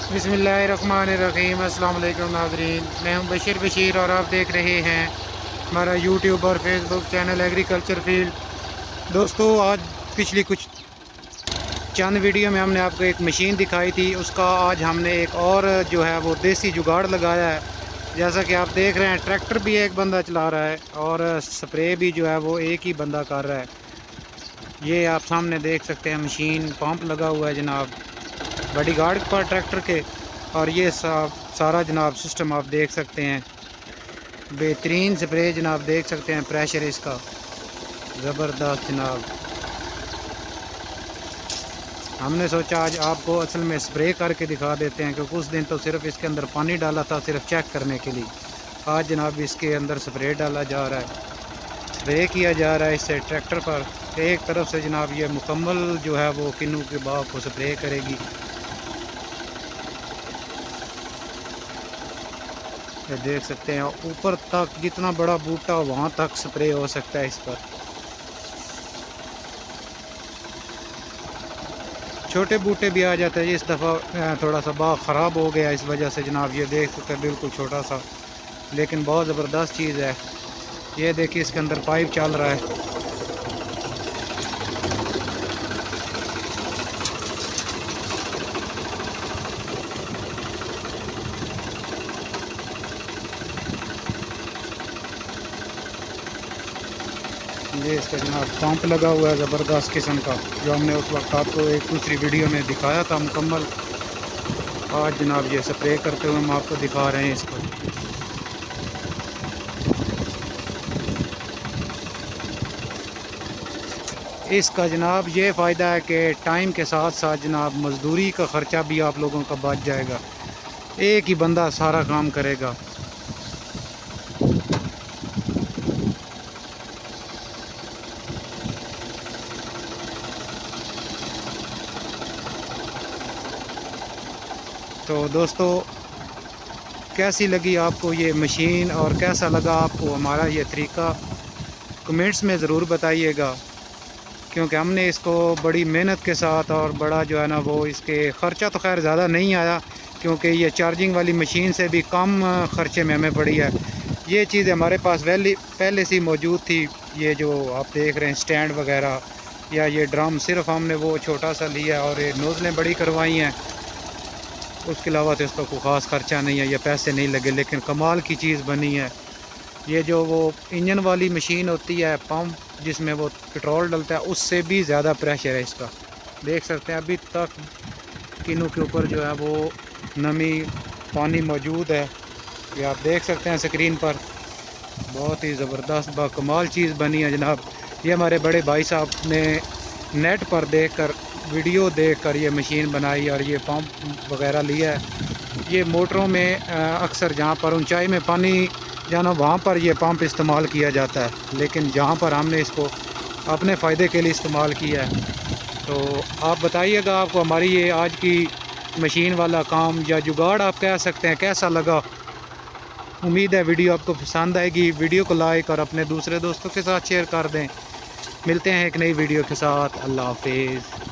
बिस्मिल्लाहिर्रहमानिर्रहीम। अस्सलाम वालेकुम नाज़रीन, मैं हूं बशीर और आप देख रहे हैं हमारा यूट्यूब और फेसबुक चैनल एग्रीकल्चर फील्ड। दोस्तों, आज पिछली कुछ चंद वीडियो में हमने आपको एक मशीन दिखाई थी, उसका आज हमने एक और जो है वो देसी जुगाड़ लगाया है। जैसा कि आप देख रहे हैं, ट्रैक्टर भी एक बंदा चला रहा है और स्प्रे भी जो है वो एक ही बंदा कर रहा है। ये आप सामने देख सकते हैं, मशीन पंप लगा हुआ है जनाब, बड़ी गार्ड पर ट्रैक्टर के। और ये सारा जनाब सिस्टम आप देख सकते हैं, बेहतरीन स्प्रे जनाब देख सकते हैं, प्रेशर इसका ज़बरदस्त जनाब। हमने सोचा आज आपको असल में स्प्रे करके दिखा देते हैं, क्योंकि उस दिन तो सिर्फ इसके अंदर पानी डाला था सिर्फ चेक करने के लिए। आज जनाब इसके अंदर स्प्रे डाला जा रहा है, स्प्रे किया जा रहा है इससे ट्रैक्टर पर। एक तरफ से जनाब ये मुकम्मल जो है वो किन्नू के बाग को स्प्रे करेगी। ये देख सकते हैं, ऊपर तक जितना बड़ा बूटा वहाँ तक स्प्रे हो सकता है इस पर। छोटे बूटे भी आ जाते हैं। इस दफ़ा थोड़ा सा बाग ख़राब हो गया, इस वजह से जनाब ये देख सकते हैं बिल्कुल छोटा सा, लेकिन बहुत ज़बरदस्त चीज़ है। ये देखिए, इसके अंदर पाइप चल रहा है। ये इसका जनाब पंप लगा हुआ है ज़बरदस्त किस्म का, जो हमने उस वक्त आपको एक दूसरी वीडियो में दिखाया था मुकम्मल। आज जनाब ये स्प्रे करते हुए हम आपको दिखा रहे हैं इसको। इसका जनाब ये फ़ायदा है कि टाइम के साथ साथ जनाब मज़दूरी का ख़र्चा भी आप लोगों का बच जाएगा, एक ही बंदा सारा काम करेगा। तो दोस्तों, कैसी लगी आपको ये मशीन और कैसा लगा आपको हमारा ये तरीका, कमेंट्स में ज़रूर बताइएगा। क्योंकि हमने इसको बड़ी मेहनत के साथ और बड़ा जो है ना वो, इसके ख़र्चा तो खैर ज़्यादा नहीं आया, क्योंकि ये चार्जिंग वाली मशीन से भी कम ख़र्चे में हमें पड़ी है। ये चीज़ हमारे पास पहले से मौजूद थी। ये जो आप देख रहे हैं स्टैंड वगैरह या ये ड्रम, सिर्फ हमने वो छोटा सा लिया और ये नोज़लें बड़ी करवाई हैं। उसके अलावा तो इसका कोई ख़ास ख़र्चा नहीं है, ये पैसे नहीं लगे, लेकिन कमाल की चीज़ बनी है। ये जो वो इंजन वाली मशीन होती है, पंप जिसमें वो पेट्रोल डलता है, उससे भी ज़्यादा प्रेशर है इसका। देख सकते हैं अभी तक किन्नू के ऊपर जो है वो नमी पानी मौजूद है। ये आप देख सकते हैं स्क्रीन पर, बहुत ही ज़बरदस्त बाकमाल चीज़ बनी है जनाब। ये हमारे बड़े भाई साहब ने नेट पर देखकर, वीडियो देखकर ये मशीन बनाई और ये पंप वगैरह लिया है। ये मोटरों में अक्सर जहाँ पर ऊंचाई में पानी जाना, वहाँ पर ये पंप इस्तेमाल किया जाता है, लेकिन जहाँ पर हमने इसको अपने फ़ायदे के लिए इस्तेमाल किया है। तो आप बताइएगा आपको हमारी ये आज की मशीन वाला काम या जुगाड़ आप कह सकते हैं कैसा लगा। उम्मीद है वीडियो आपको पसंद आएगी। वीडियो को लाइक और अपने दूसरे दोस्तों के साथ शेयर कर दें। मिलते हैं एक नई वीडियो के साथ। अल्लाह हाफिज़।